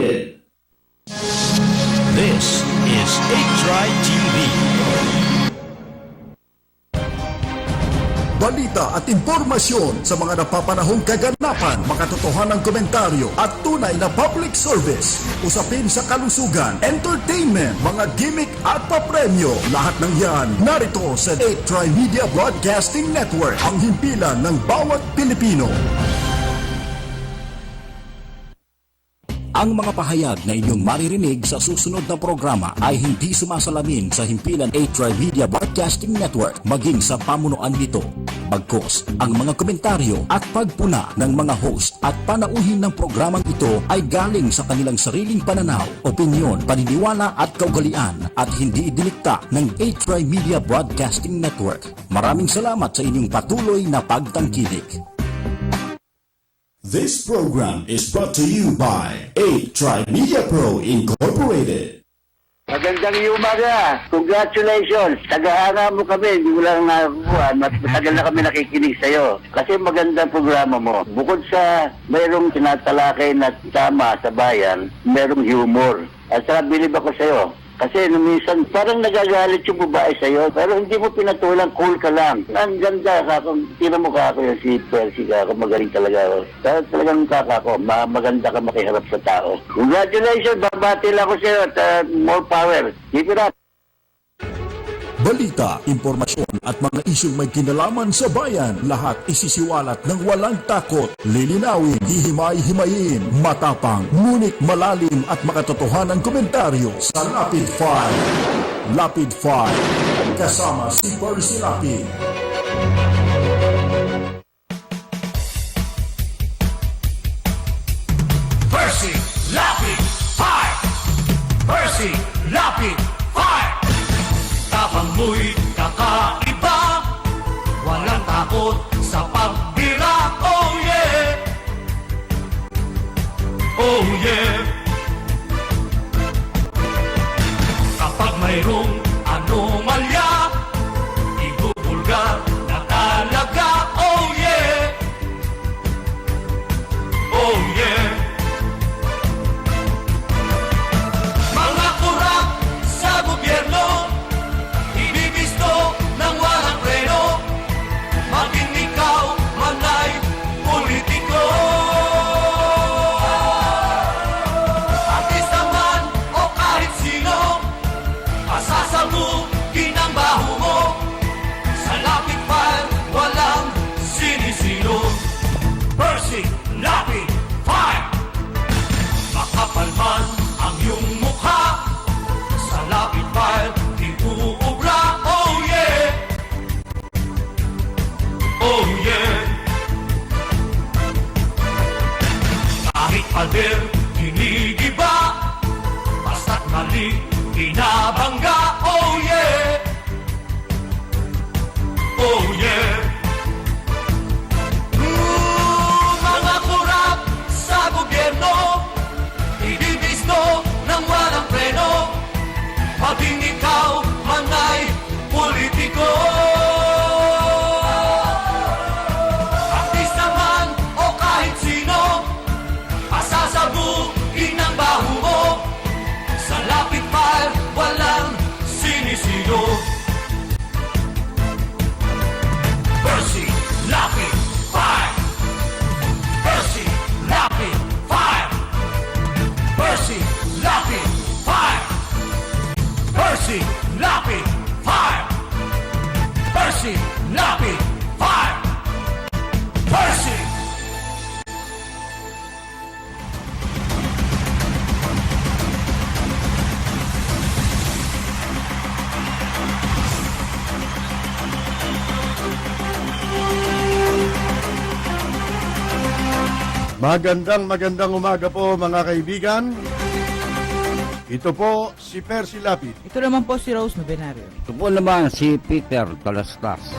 Incorporated. This is HTRI TV. Balita at impormasyon sa mga napapanahong kaganapan, makatotohanang komentaryo at tunay na public service. Usapin sa kalusugan, entertainment, mga gimmick at papremyo. Lahat ng yan narito sa 8 Media Broadcasting Network, ang himpilan ng bawat Pilipino. Ang mga pahayag na inyong maririnig sa susunod na programa ay hindi sumasalamin sa himpilan 8 Media Broadcasting Network maging sa pamunuan nito. Bagkus, ang mga komentaryo at pagpuna ng mga host at panauhin ng programang ito ay galing sa kanilang sariling pananaw, opinyon, paniniwala at kaugalian at hindi idinikta ng 8 Media Broadcasting Network. Maraming salamat sa inyong patuloy na pagtangkilik. This program is brought to you by 8 Media Pro Incorporated. Magandang umaga. Congratulations. Tagahanga mo kami. Hindi mo lang nakakuha. Matagal na kami nakikinig sa'yo. Kasi magandang programa mo. Bukod sa mayroong tinatalakay na tama sa bayan, mayroong humor. At saka bilib ako sa'yo. Kasi minsan parang nagagalit yung babae sa'yo, pero hindi mo pinatulang, cool ka lang. Ang ganda ka, tinan mo ka ako yung si Percy ka, ako magaling talaga ako. Pero talagang kaka ko, maganda ka makiharap sa tao. Congratulations, babati lang ako sa'yo at more power. Keep it up. Balita, impormasyon at mga isyong may kinalaman sa bayan, lahat isisiwalat ng walang takot, lilinawin, hihimay-himayin, matapang, ngunit malalim at makatotohanan komentaryo sa Lapid 5. Lapid 5, kasama si Percy Lapid. Percy Lapid 5! Percy Lapid 5! Tapang mo'y kakaiba, walang takot sa pagbira. Oh yeah! Oh yeah! Kapag mayroong anomalya, ibubulgar na talaga. Oh yeah! Oh yeah! Mga kurap sa gobyerno, ibibisto ng walang preno, maging ikaw man ay politiko. Artista man o kahit sino, pasasabugin ang baho mo. Sa Lapid 5, walang sinisino. Percy Lapid 5! Makapal man ang iyong mukha, sa Lapid 5 di uubra. Oh yeah! Oh yeah! Kahit pader, ginigiba, basta't mali, binabangga. Oh yeah! Oh yeah! Mga kurap sa gobyerno, ibibisto ng walang preno, maging ikaw man ay politiko. Artista man o kahit sino, pasasabugin ang baho mo. Sa Lapid 5, walang sinisino. Percy Lapid 5! Percy Lapid 5! Percy Lapid 5! Percy Lapid 5! Percy Lapid 5! Percy! Magandang umaga po mga kaibigan. Ito po si Percy Lapid. Ito naman po si Rose Novenario. Ito po naman si Peter Talastas.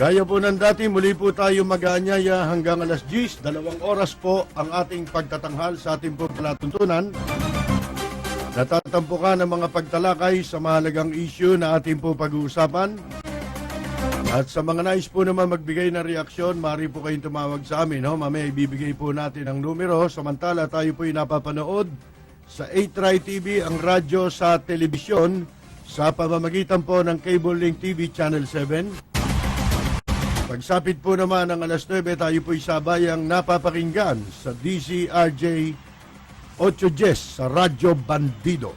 Gaya po ng dati, muli po tayo mag-aanyaya hanggang alas 10, 2 oras po ang ating pagtatanghal sa ating po palatuntunan. Natatampukan ang mga pagtalakay sa mahalagang issue na ating po pag-uusapan. At sa mga nais po naman magbigay ng reaksyon, maaari po kayong tumawag sa amin. No? Mamaya ibibigay po natin ang numero. Samantala tayo po napapanood sa 8Try TV, ang radyo sa telebisyon, sa pamamagitan po ng Cable Link TV Channel 7. Pagsapit po naman ng alas 9, tayo po sabayang napapakinggan sa DCRJ 810 sa Radyo Bandido.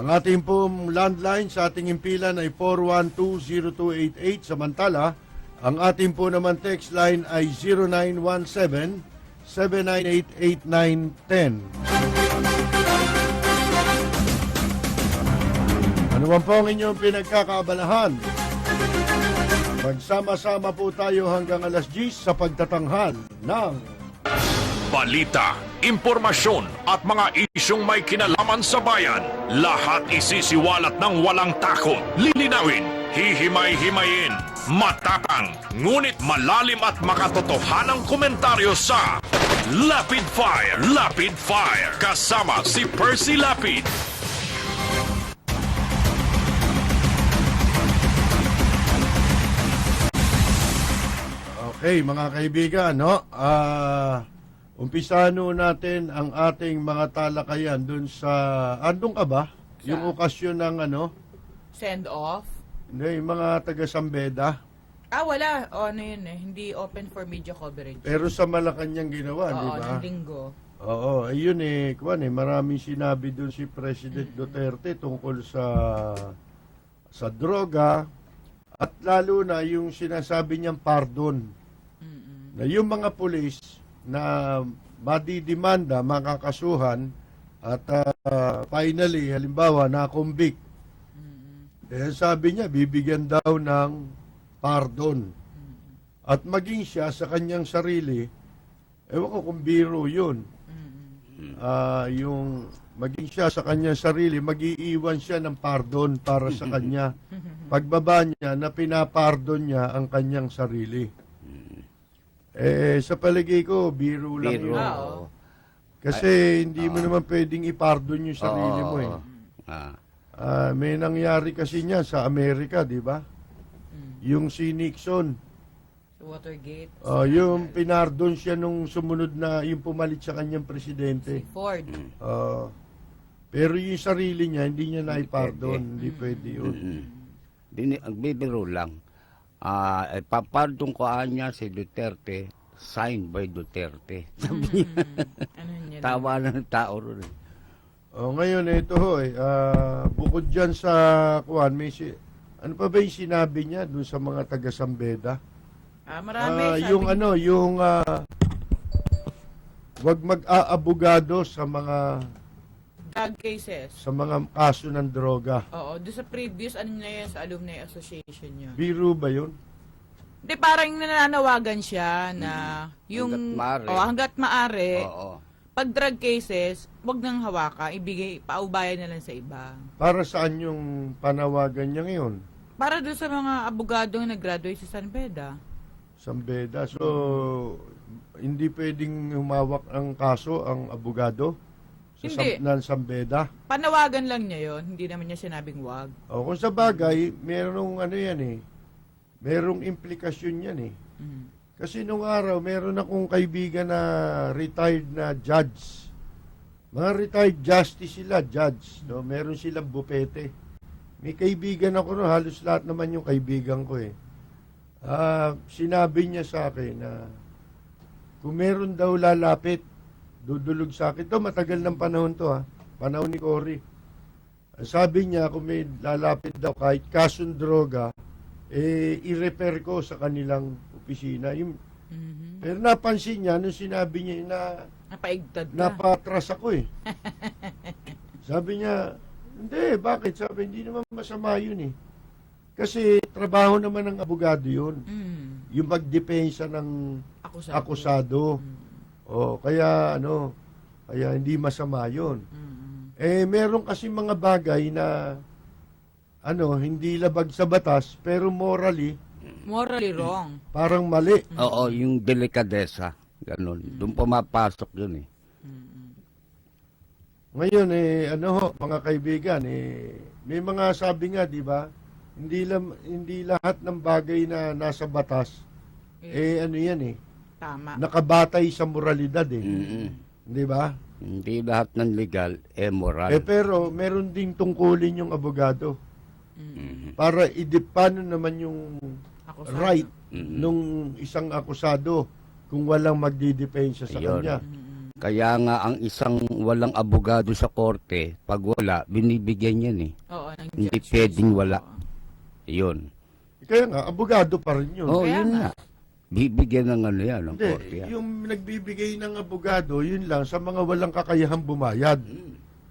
Ang ating pong landline sa ating impilan ay 412-0288. Samantala, ang ating po naman text line ay 0917-798-8910. Ano man po ang inyong pinagkakaabalahan? Magsama-sama po tayo hanggang alas 10 sa pagtatanghal ng balita, impormasyon at mga isyong may kinalaman sa bayan. Lahat isisiwalat ng walang takot. Lilinawin, hihimay-himayin, matapang, ngunit malalim at makatotohanang komentaryo sa Lapid Fire. Lapid Fire. Kasama si Percy Lapid. Okay, mga kaibigan, no? Umpisahan natin ang ating mga talakayan dun sa... Andun ka ba? Yung okasyon ng ano? Send off? Hindi, yung mga taga-Sambeda. Wala. Ano yun eh. Hindi open for media coverage. Pero sa Malacanang ginawa, di Oo, ba? ng linggo. Oo, ayun eh. Kuwan eh, maraming sinabi dun si President Duterte tungkol sa droga. At lalo na yung sinasabi niyang pardon. Na yung mga pulis na madidimanda, makakasuhan, at finally, halimbawa, na-convict. Eh, sabi niya, bibigyan daw ng pardon. At maging siya sa kanyang sarili, ewan ko kung biro yun. Yung maging siya sa kanyang sarili, mag-iiwan siya ng pardon para sa kanya. Pagbaba niya, na pinapardon niya ang kanyang sarili. Sa palagay ko, biro lang yun. Oo. Kasi hindi mo naman pwedeng ipardon yung sarili mo eh. May nangyari kasi niya sa Amerika, di ba? Yung si Nixon. Sa Watergate. Yung pinardon siya nung sumunod na yung pumalit sa kanyang presidente. Ford. Pero yung sarili niya, hindi niya naipardon. Hindi pwede yun. Ang bibiro lang. Papardong ko niya si Duterte, signed by Duterte. Sabi niya, Ano niya? tawa na ng tao ron. Ngayon, ito ho, bukod dyan sa, ano pa ba yung sinabi niya dun sa mga taga-Sambeda? Marami. Wag mag-aabogado sa mga Drug cases. sa mga kaso ng droga. Oo. Doon sa previous, ano na yan, sa alumni association niya. Biro ba yun? Hindi, parang nananawagan siya na yung... Hanggat maaari. Hanggat maaari. Oo. Pag drug cases, wag nang hawakan, paubayan na lang sa iba. Para saan yung panawagan niya ngayon? Para doon sa mga abogadong nag-graduate sa San Beda. Sambeda. So, hindi pwedeng humawak ang kaso ang abogado Hindi. ng Sambeda. Panawagan lang niya yon, hindi naman niya sinabing wag. O kung sa bagay, merong ano yan eh. Merong implikasyon yan eh. Kasi nung araw, meron akong kaibigan na retired na judge. Mga retired justice sila, judge. No? Meron silang bupete. May kaibigan ako no, halos lahat naman yung kaibigan ko eh. Sinabi niya sa akin na kung meron daw lalapit, dudulog sa akin. Ito, matagal ng panahon to ha. Panahon ni Cory. Sabi niya, kung may lalapit daw kahit kasong droga, i-repair ko sa kanilang opisina. Pero napansin niya, nung sinabi niya na Napaigtad ka. napatras ako eh. Sabi niya, hindi, bakit? Sabi, hindi naman masama yun eh. Kasi trabaho naman ng abogado yun. Yung magdepensa ng akusado. Kaya hindi masama yun. Meron kasi mga bagay na hindi labag sa batas, pero morally wrong. parang mali. Oo, yung delikadesa. Ganun. Doon pumapasok yun eh. Ngayon, mga kaibigan, may mga sabi nga, di ba, Hindi lahat ng bagay na nasa batas ano yan Tama. nakabatay sa moralidad Mm-mm. Di ba? Hindi lahat ng legal moral. Pero meron ding tungkulin yung abogado para paano naman yung Akusado. right nung isang akusado kung walang magdidepensa sa Ayun. kanya. Kaya nga ang isang walang abogado sa korte, pag wala, binibigyan yan Oo, ng Hindi judges. pwedeng wala. Oo. Yun. Kaya nga, abogado pa rin yun. Oh, Kaya yun nga. nga. Bibigyan ng ano yan, ng Hindi, korte yan. yung nagbibigay ng abogado, yun lang, sa mga walang kakayahang bumayad.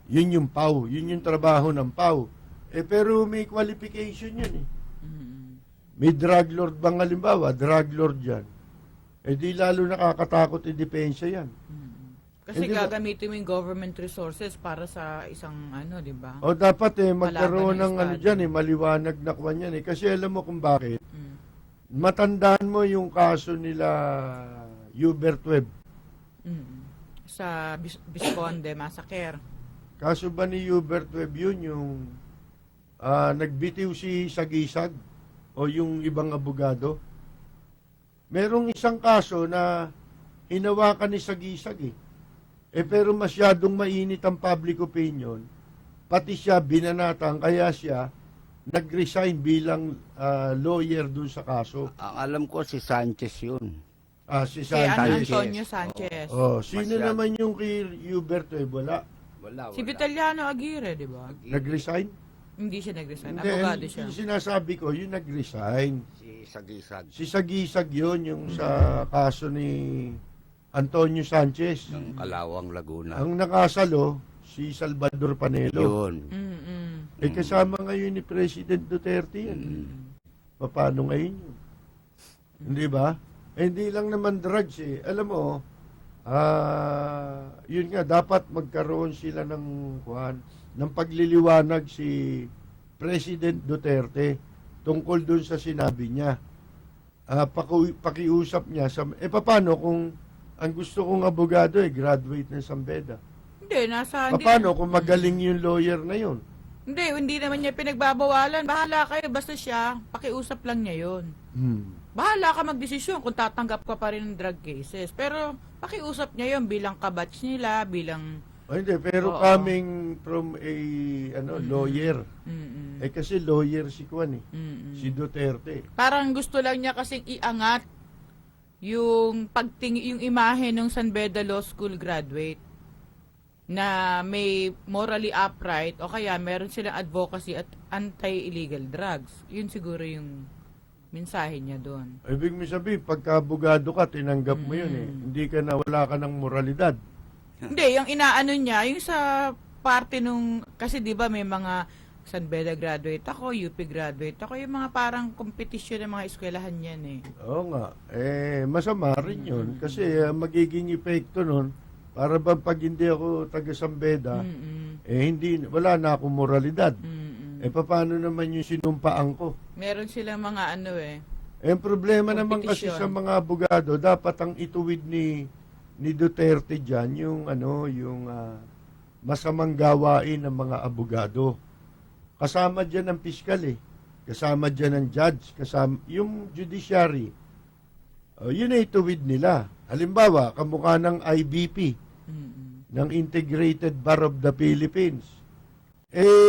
Yun yung PAW, yun yung trabaho ng PAW. Pero may qualification yun May drug lord bang halimbawa, drug lord yan. Di lalo nakakatakot i-depensa yan. Kasi Hindi ba- gagamitin mo yung government resources para sa isang di ba? O dapat magkaroon Palaban ng ng ano Estado. dyan maliwanag na kwan yan Kasi alam mo kung bakit. Matandaan mo yung kaso nila Hubert Webb. Sa Visconde Massacre. Kaso ba ni Hubert Webb yun yung nagbitiw si Sagisag o yung ibang abogado? Merong isang kaso na hinawakan ni Sagisag pero masyadong mainit ang public opinion. Pati siya binanatan kaya siya nag-resign bilang lawyer dun sa kaso. Ang alam ko si Sanchez yun. Si Kay Sanchez. Antonio Sanchez. Sino Masyado. naman yung kay Hubert Webb? Wala. Wala. Si Vitaliano Aguirre, di ba? Nag-resign? Hindi siya nag-resign. Hindi, Abogado siya. yung sinasabi ko, yung nag-resign. Si Sagisag. Si Sagisag yun, yung sa kaso ni Antonio Sanchez. Ng Kalawang, Laguna. Ang nakasalo, si Salvador Panelo. Yun. Kasama ngayon ni President Duterte yan. Paano ngayon yun? Hindi ba? Hindi lang naman drugs Alam mo, yun nga, dapat magkaroon sila ng pagliliwanag si President Duterte tungkol dun sa sinabi niya. Pakiusap niya sa paano kung ang gusto kong abogado graduate ng Sambeda? Hindi, Paano kung magaling yung lawyer na yun? Hindi naman niya pinagbabawalan. Bahala kayo, basta siya, pakiusap lang niya yun. Bahala ka magdesisyon kung tatanggap ka pa rin ng drug cases. Pero pakiusap niya yun bilang kabatch nila, bilang... Hindi, pero Oo. coming from a lawyer. Kasi lawyer si Kwan si Duterte. Parang gusto lang niya kasing iangat yung yung imahe ng San Beda Law School graduate na may morally upright o kaya meron silang advocacy at anti-illegal drugs. Yun siguro yung mensahe niya doon. Ibig mo sabihin, pagka abogado ka, tinanggap mo yun Hindi ka na, wala ka ng moralidad. Hindi, yung inaano niya, yung sa parte nung, kasi di ba may mga San Beda graduate ako, UP graduate ako, yung mga parang competition ng mga eskwelahan yan Oo nga. Masama rin yun. Kasi magiging epekto nun, para bang pag hindi ako taga Sambeda, wala na akong moralidad. Paano naman yung sinumpaan ko? Meron silang mga Ang problema naman kasi Competition. sa mga abogado, dapat ang ituwid ni Duterte diyan yung masamang gawain ng mga abogado. Kasama diyan ang piskal Kasama diyan ang judge, kasama yung judiciary. Yun ay ituwid nila. Halimbawa, kamukha ng IBP ng Integrated Bar of the Philippines.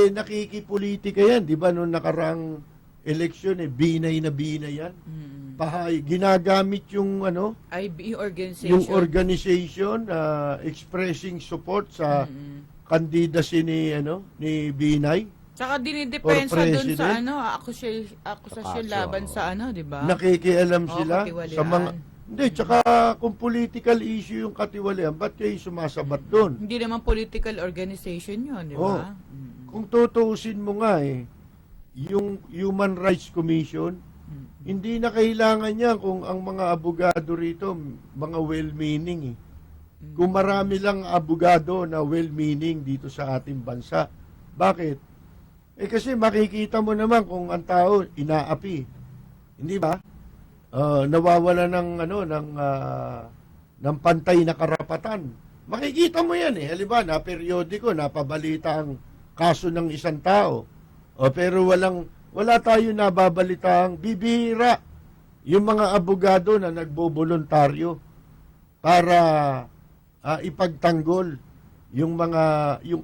Nakikipolitika yan, di ba? Noong nakaraang eleksyon, binay na binay yan. Ginagamit yung IB organization. yung organization expressing support sa candidacy ni Binay. Tsaka dinidepensa Or dun sa president. akusasyon laban sa di ba? Nakikialam Oo, sila katiwalian. sa mga hindi, tsaka kung political issue yung katiwalian, ba't kayo sumasabat doon? Hindi naman political organization yun, di Oh, ba? kung tutuusin mo nga yung Human Rights Commission, hindi na kailangan niya kung ang mga abogado rito, mga well-meaning Kung marami lang abogado na well-meaning dito sa ating bansa. Bakit? Kasi makikita mo naman kung ang tao inaapi. Hindi ba? Nawawala ng pantay na karapatan. Makikita mo yan Halimbawa, na periodiko, napabalita ang kaso ng isang tao. Pero wala tayo nababalitang bibihira yung mga abogado na nagboboluntaryo para ipagtanggol yung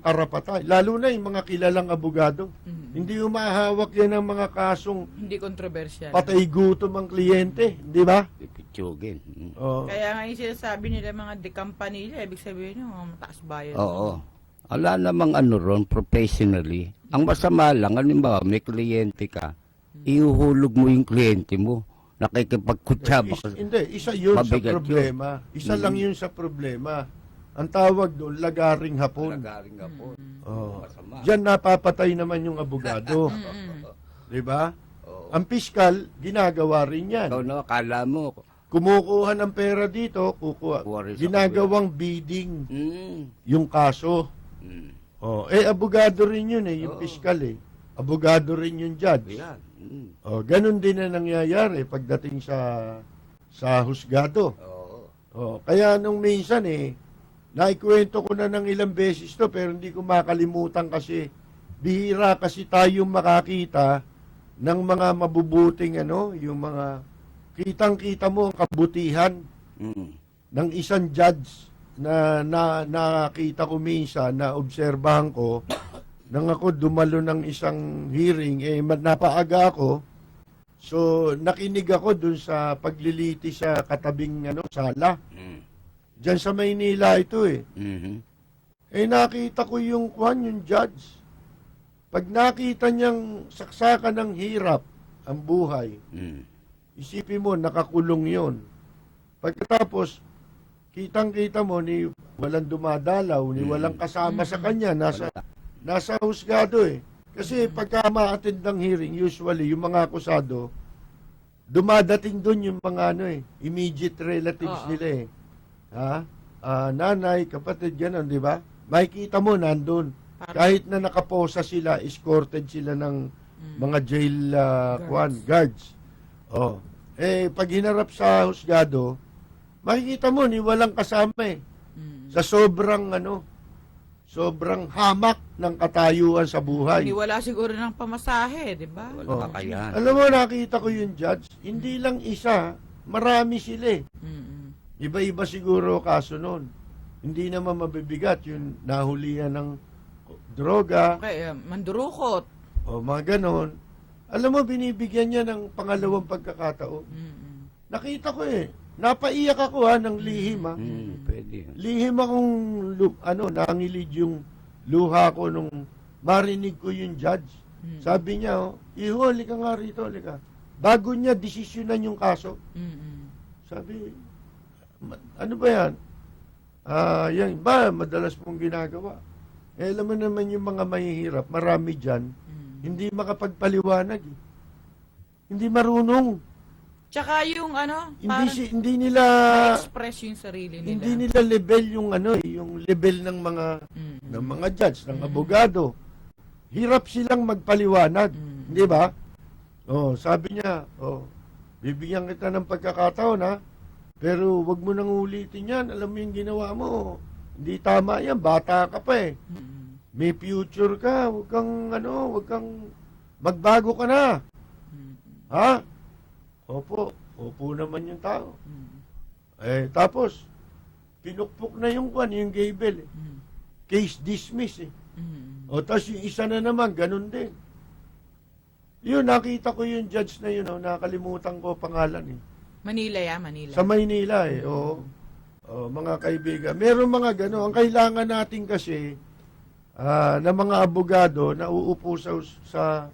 karapatan, lalo na yung mga kilalang abogado. Hindi umahawak yan ng mga kasong Hindi kontrobersyal. patay gutom ang kliyente, di ba? Pipitsugin. Oh. Kaya nga yung sinasabi nila mga dekampanila, ibig sabihin yung mga mataas bayan. Oo. Wala namang ron, professionally. Ang masama lang, halimbawa, may kliyente ka, ihuhulog mo yung kliyente mo. Nakikipagkutsaba ka. Hindi, isa yun Mabigat sa problema. Isa lang yun sa problema. Ang tawag doon, lagaring hapon. Lagaring ka po. Oh. Masama. Diyan napapatay naman yung abogado. Di ba? Ang piskal, ginagawa rin yan. Ikaw na, akala mo. Kumukuha ng pera dito, Kuha rin sa ginagawang bidding Mm. yung kaso. Mm. Abogado rin yun yung piskal eh. Abogado rin yung judge. Yan. Mm. Ganun din na nangyayari pagdating sa husgado. Kaya nung minsan naikwento ko na ng ilang beses to pero hindi ko makalimutan kasi bihira kasi tayong makakita ng mga mabubuting yung mga kitang-kita mo ang kabutihan ng isang judge na nakita ko minsan, na obserbahan ko nang ako dumalo ng isang hearing, napaaga ako. So, nakinig ako dun sa pagliliti sa katabing sala. Diyan sa Maynila ito nakita ko yung judge. Pag nakita niyang saksakan ng hirap ang buhay, isipin mo, nakakulong yon. Pagkatapos, kitang-kita mo ni walang dumadalaw, ni walang kasama sa kanya, nasa husgado Kasi pagka ma-attend ng hearing, usually, yung mga akusado, dumadating doon yung mga immediate relatives nila nanay, kapatid, gano'n, di ba? Makikita mo, nandun. Kahit na nakaposa sila, escorted sila ng mga jail guards. Pag hinarap sa husgado, makikita mo, ni walang kasama Sa sobrang hamak ng katayuan sa buhay. Hindi wala siguro ng pamasahe, di ba? Wala kakayahan. Alam mo, nakita ko yung judge, hindi lang isa, marami sila Iba-iba siguro kaso nun. Hindi naman mabibigat yung nahulihan ng droga, Okay, mandurukot. o mga ganon. Alam mo, binibigyan niya ng pangalawang pagkakataon. Nakita ko napaiyak ako ng lihim Pwede. Lihim akong nangilid yung luha ko nung marinig ko yung judge. Sabi niya, ihuli ka nga rito, ka. Bago niya desisyonan yung kaso. Sabi, ano ba yan? Yan ba, madalas mong ginagawa. Alam mo naman yung mga mahihirap, marami dyan, hindi makapagpaliwanag. Hindi marunong. Tsaka yung Hindi nila express yung sarili nila. hindi nila level yung yung level ng mga judge, ng abogado. Hirap silang magpaliwanag, di ba? Sabi niya, bibigyan kita ng pagkakataon pero wag mo nang ulitin yan. Alam mo yung ginawa mo. Hindi tama yan. Bata ka pa May future ka. Wag kang magbago ka na. Ha? Opo naman yung tao. Tapos, pinukpok na yung gavel. Case dismiss tapos yung isa na naman, ganun din. Yun, nakita ko yung judge na yun, nakalimutan ko pangalan Manila Manila. Sa Maynila mga kaibigan. Meron mga gano'n. Ang kailangan natin kasi na mga abogado na uupo sa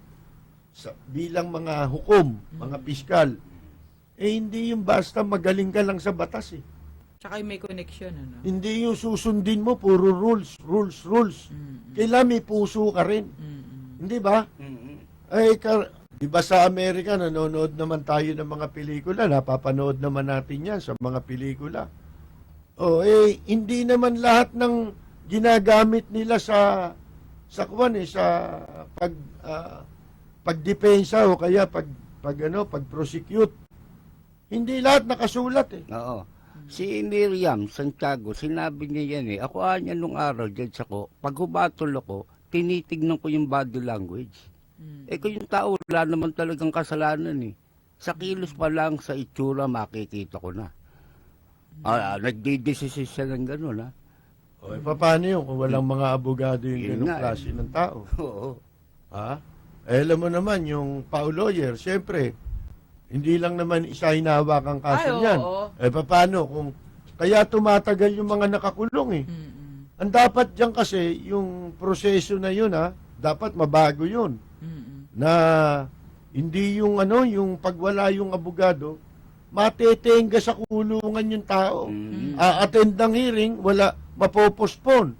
bilang mga hukom, mga piskal. Hindi yung basta magaling ka lang sa batas Tsaka yung may connection, Hindi yung susundin mo, puro rules. Kailangan may puso ka rin. Hindi ba? Di ba sa Amerika, nanonood naman tayo ng mga pelikula, napapanood naman natin yan sa mga pelikula. Hindi naman lahat ng ginagamit nila sa pagdepensa o kaya pag-prosecute. Hindi lahat nakasulat Oo. Si Miriam Santiago, sinabi niya yan Ako nung araw, judge ako, pag hubatol ako, tinitignan ko yung body language. Eh kung yung tao, wala naman talagang kasalanan eh. Sa kilos pa lang, sa itsura, makikita ko na. Nagdidesisyon siya ng gano'n, ha? O, paano yun kung walang mga abogado yung Yun ganung nga, klase ng tao? Oo. Ha? Alam mo naman, yung Pao lawyer, siyempre, hindi lang naman isa hinawak ang kaso Ay, niyan. oo. Paano kung kaya tumatagal yung mga nakakulong eh. Ang dapat diyan kasi yung proseso na yun dapat mabago yun. Na hindi yung yung pagwala yung abogado, matetenga sa kulungan yung tao. Attend ng hearing, wala, mapopospon.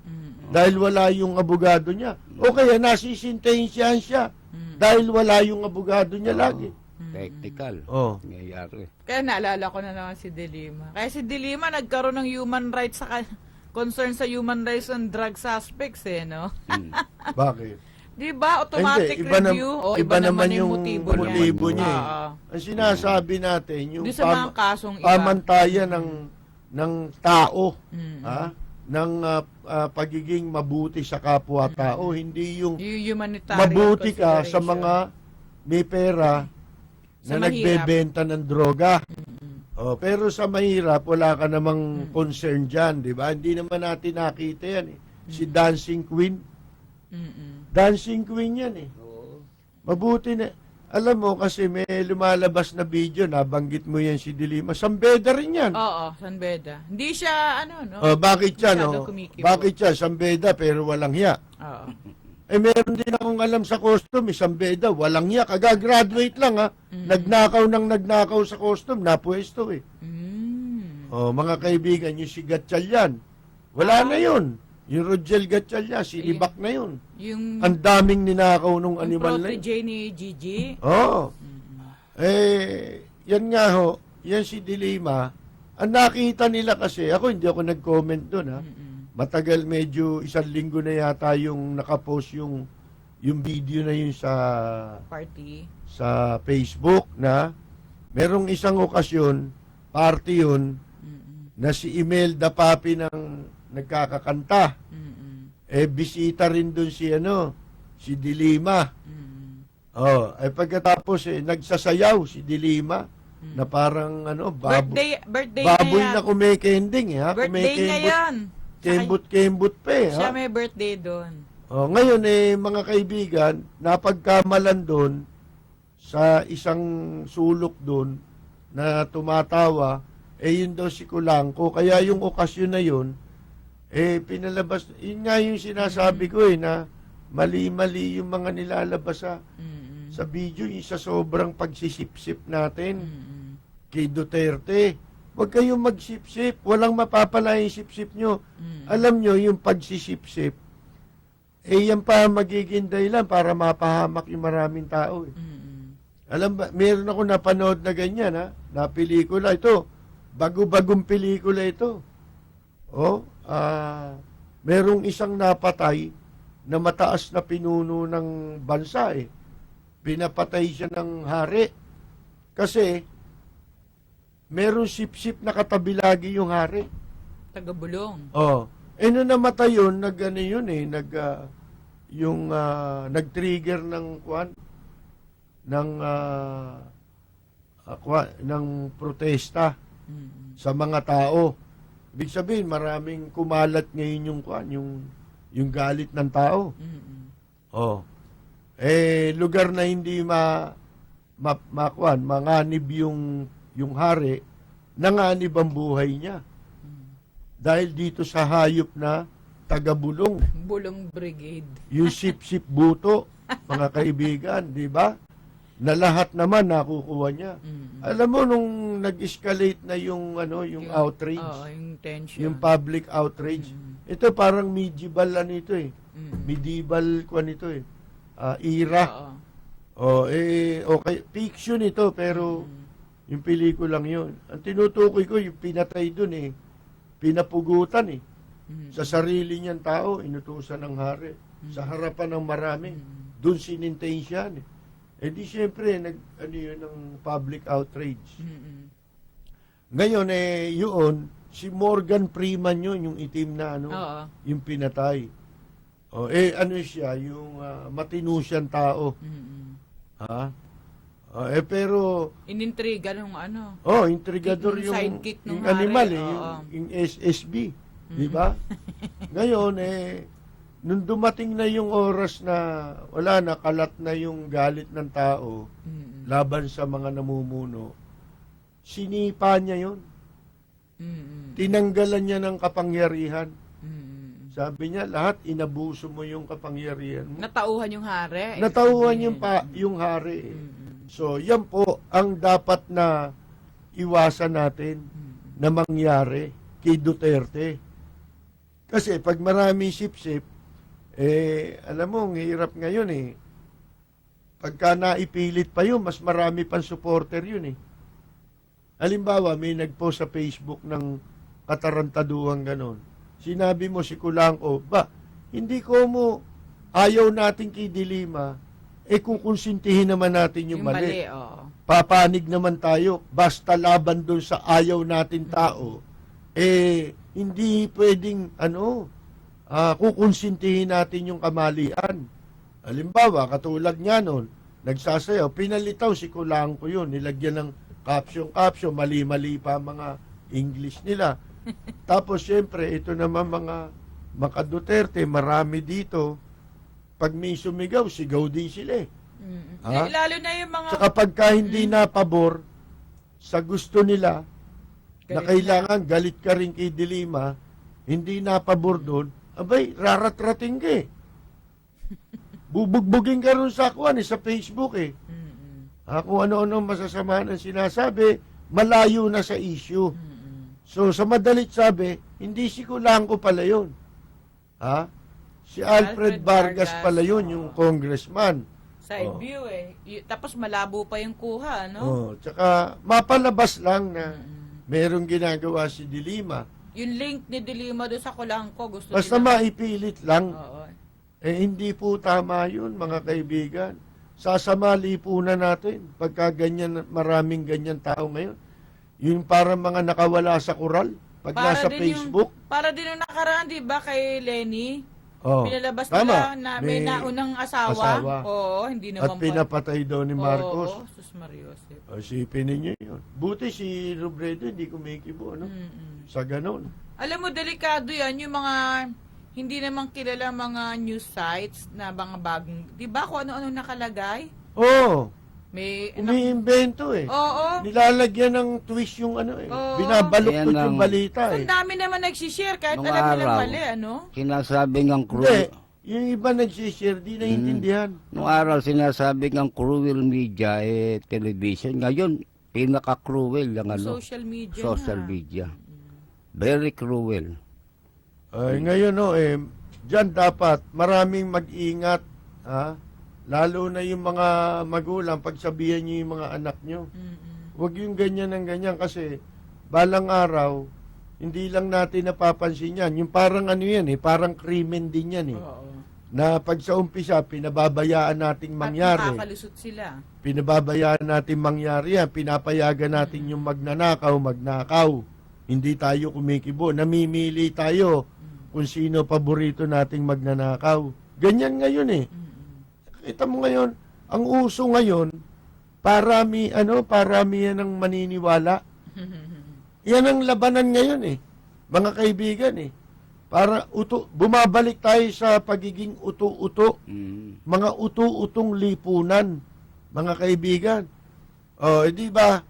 Dahil wala yung abogado niya. O kaya nasisintensyahan siya. Dahil wala yung abogado niya lagi. Technical. Oh. Nangyayari. Kaya naalala ko na naman si De Lima. Kaya si De Lima nagkaroon ng human rights concern sa human rights on drug suspects no? Bakit? Di ba? Automatic Hindi, review. iba naman yung motibo niya. niya. Ang sinasabi natin, yung Doon sa mga kasong iba. pamantayan ng tao, ng pagiging mabuti sa kapwa-tao, hindi yung Yung humanitarian mabuti ka sa consideration. mga may pera Sa na mahirap. nagbebenta ng droga. Pero sa mahirap, wala ka namang concern dyan, di ba? Hindi naman natin nakita yan eh. Si Dancing Queen. Dancing Queen yan eh. Mabuti na. Alam mo, kasi may lumalabas na video, nabanggit mo yan si Dilima. Sambeda rin yan. Oo, San Beda. Hindi siya, Bakit yan? masyado kumikibo. Bakit yan? Sambeda pero walang hiya. Oo. Meron din akong alam sa custom, Sambeda, walang hiya. Kagagraduate lang Nagnakaw sa custom, napwesto eh. Mga kaibigan, yung si Gatchalian, wala na yun. Yung Rogel Gatchalian, sinibak na yun. Yung Ang daming ninakaw nung yung animal na yun. protege ni Gigi. Oo. Yan nga ho, yan si Dilima. Ang nakita nila kasi, hindi ako nag-comment doon Matagal, medyo 1 linggo na yata yung nakapost yung video na yun Party. sa Facebook na merong isang okasyon, party yun, na si Imelda Papi ng nagkakakanta. Bisita rin dun si Dilima. Pagkatapos nagsasayaw si Dilima na parang Birthday baboy niya na yan. kumikending Birthday niya yan. Kembot pa Siya may birthday doon. Ngayon mga kaibigan, napagkamalan doon sa isang sulok doon na tumatawa, yun daw si Kulangko. Kaya yung okasyon na yun, pinalabas, yun nga yung sinasabi ko na mali-mali yung mga nilalabas sa video, yung sa sobrang pagsisipsip natin kay Duterte. Huwag kayong magsipsip, walang mapapala yung sipsip nyo. Alam nyo, yung pagsisipsip, yan pa magiging dahilan para mapahamak yung maraming tao. Alam ba, meron ako napanood na ganyan na pelikula ito. Bago-bagong pelikula ito. Merong isang napatay na mataas na pinuno ng bansa Pinapatay siya ng hari. Kasi meron sip-sip na katabi lagi yung hari. Taga-Bulong. Nung namatay yun, nag-trigger ng protesta sa mga tao. Ibig sabihin, maraming kumalat ngayon yung galit ng tao. Lugar na hindi manganib yung hari, nanganib ang buhay niya. Dahil dito sa hayop na taga-Bulong. Bulong Brigade. Yung sip-sip buto, mga kaibigan, di ba? Na lahat naman nakukuha niya. Alam mo, nung nag-escalate na yung outrage, yung tension. yung public outrage, ito parang medieval medieval era. Okay, fiction ito, pero yung pelikulang yun. Ang tinutukoy ko, yung pinatay dun pinapugutan sa sarili niyang tao, inutusan ng hari. Sa harapan ng marami, dun sinintensyahan di syempre, yun ng public outrage. Ngayon, yun, si Morgan Freeman yun, yung itim na yung pinatay. Ano siya, yung matino siyang tao. Ha? Pero, Inintriga nung ano. intrigador Yung yung, sidekick nung yung animal, hari, yung SSB. Di ba? Ngayon, nung dumating na yung oras na wala na, kalat na yung galit ng tao laban sa mga namumuno, sinipa niya yun. Tinanggalan niya ng kapangyarihan. Sabi niya, lahat inabuso mo yung kapangyarihan mo. Natauhan yung hari. Natauhan yung hari. So, yan po ang dapat na iwasan natin na mangyari kay Duterte. Kasi pag marami sip-sip, alam mo, ang hirap ngayon Pagka naipilit pa yun, mas marami pang supporter yun Halimbawa, may nag-post sa Facebook ng katarantaduhan ganon. Sinabi mo si Kulangko, hindi ko mo ayaw natin kay Dilima, kukonsintihin naman natin yung mali. Papanig naman tayo, basta laban doon sa ayaw natin tao, hindi pwedeng, kukonsintihin natin yung kamalian. Halimbawa, katulad nga nun, nagsasayaw, pinalitaw si Kulangko yun, nilagyan ng caption, mali-mali pa mga English nila. Tapos, siyempre, ito naman mga Duterte, marami dito, pag may sumigaw, sigaw din sila Lalo na yung mga... Saka pagka hindi napabor sa gusto nila, na kailangan galit ka rin kay Dilima, hindi napabor doon, rarat-rating ka Bubugbugin ka rin sa sa Facebook kung ano-ano masasama ang sinasabi, malayo na sa issue. So, sa madalit sabi, hindi si Kulangko pala yun. Si Alfred Vargas pala yun, yung congressman. Side view Tapos malabo pa yung kuha, no? Tsaka mapalabas lang na merong ginagawa si Dilima. Yung link ni Dilima doon sa Kulangko, gusto Basta nila. maipilit lang. Hindi po tama yun, mga kaibigan. Sasamali po na natin pagka ganyan, maraming ganyan tao ngayon. Yung parang mga nakawala sa kural pag nasa Facebook. Para din yung nakaraan, di ba, kay Lenny? Oh, Pinalabas tama. nila na may naunang asawa. Oo, hindi At naman pinapatay daw ni Marcos. Oo, sus Mariosep. Isipin ninyo yun. Buti si Robredo hindi kumikibo, sa ganon. Alam mo, delikado yan, yung mga hindi naman kilala mga news sites na mga bagong, di ba kung ano-ano nakalagay? Oo. May, Umiimbento Oo. Nilalagyan ng twist yung Oo. Binabaluktot Yan yung ang- balita Ang dami naman nagsishare kahit Nung alam nilang araw, mali, Sinasabi ng Hindi. cruel, Yung iba nagsishare, di naiintindihan. nung araw sinasabi ng cruel media, television. Ngayon, pinaka-cruel ang Social media social na. media. Very cruel. Ngayon, dyan dapat maraming mag-ingat. Lalo na yung mga magulang, pagsabihan nyo yung mga anak nyo. Huwag yung ganyan ng ganyan kasi balang araw, hindi lang natin napapansin yan. Yung parang parang krimen din yan Na pag sa umpisa, pinababayaan nating mangyari. Nakakalusot sila. Pinababayaan natin mangyari yan. Pinapayagan natin yung magnakaw. Hindi tayo kumikibo. Namimili tayo kung sino paborito nating magnanakaw. Ganyan ngayon Kita mo ngayon, ang uso ngayon, parami yan ang maniniwala. Yan ang labanan ngayon mga kaibigan Para bumabalik tayo sa pagiging uto-uto. Mga uto-utong lipunan, mga kaibigan. Di ba?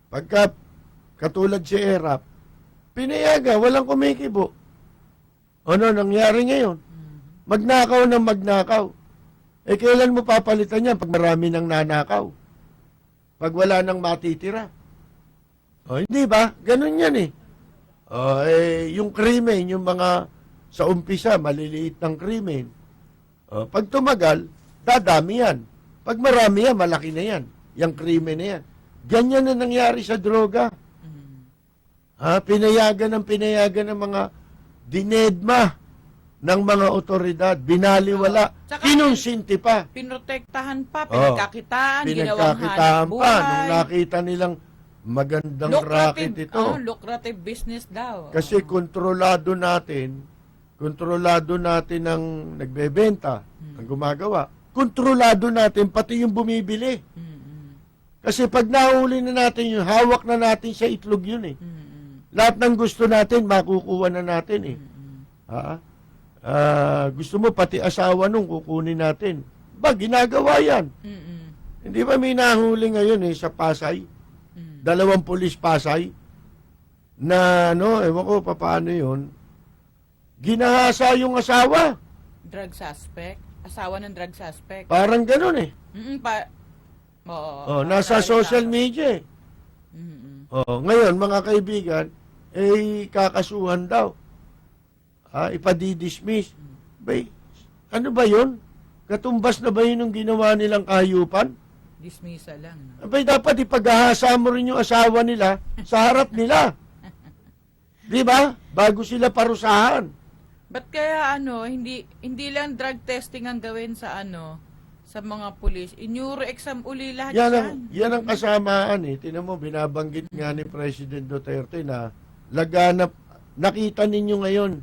Pagka katulad si Erap, pinayaga, walang kumikibo. Ano nangyari ngayon? Magnakaw ng magnakaw. Kailan mo papalitan yan pag marami nang nanakaw? Pag wala nang matitira. Hindi ba? Ganun yan yung krimen, yung mga sa umpisa, maliliit ng krimen. Pag tumagal, dadami yan. Pag marami yan, malaki na yan. Yung krimen na yan. Ganyan na nangyari sa droga. Pinayagan ng mga dinedma ng mga otoridad, binaliwala, kinonsinti pa. Pinotektahan pa, pinagkakitaan, ginawang Pinagkakitaan hanap pa. buhay. Nung nakita nilang magandang racket ito. Lucrative business daw. Kasi kontrolado natin kontrolado natin ang nagbebenta, ang gumagawa. Kontrolado natin pati yung bumibili. Kasi pag nahuli na natin yun, hawak na natin sa itlog yun eh. Lahat ng gusto natin, makukuha na natin eh. Gusto mo pati asawa nung kukunin natin. Ba, ginagawa yan. Hindi ba may nahuli ngayon eh sa Pasay? 2 pulis Pasay na ewan ko paano yun. Ginahasa yung asawa. Drug suspect? Asawa ng drug suspect? Parang ganun eh. Nasa social media eh. Ngayon, mga kaibigan, kakasuhan daw. Ipadidismiss. Bay, ano ba yun? Katumbas na ba yun yung ginawa nilang kahayupan? Dismissal lang. No? Abay, dapat ipaghahasa mo rin yung asawa nila sa harap nila. Di ba? Bago sila parusahan. Ba't kaya hindi lang drug testing ang gawin sa sa mga pulis? Inuro exam uli lahat yan ang kasamaan eh. Tinan mo, binabanggit nga ni President Duterte na laganap, nakita ninyo ngayon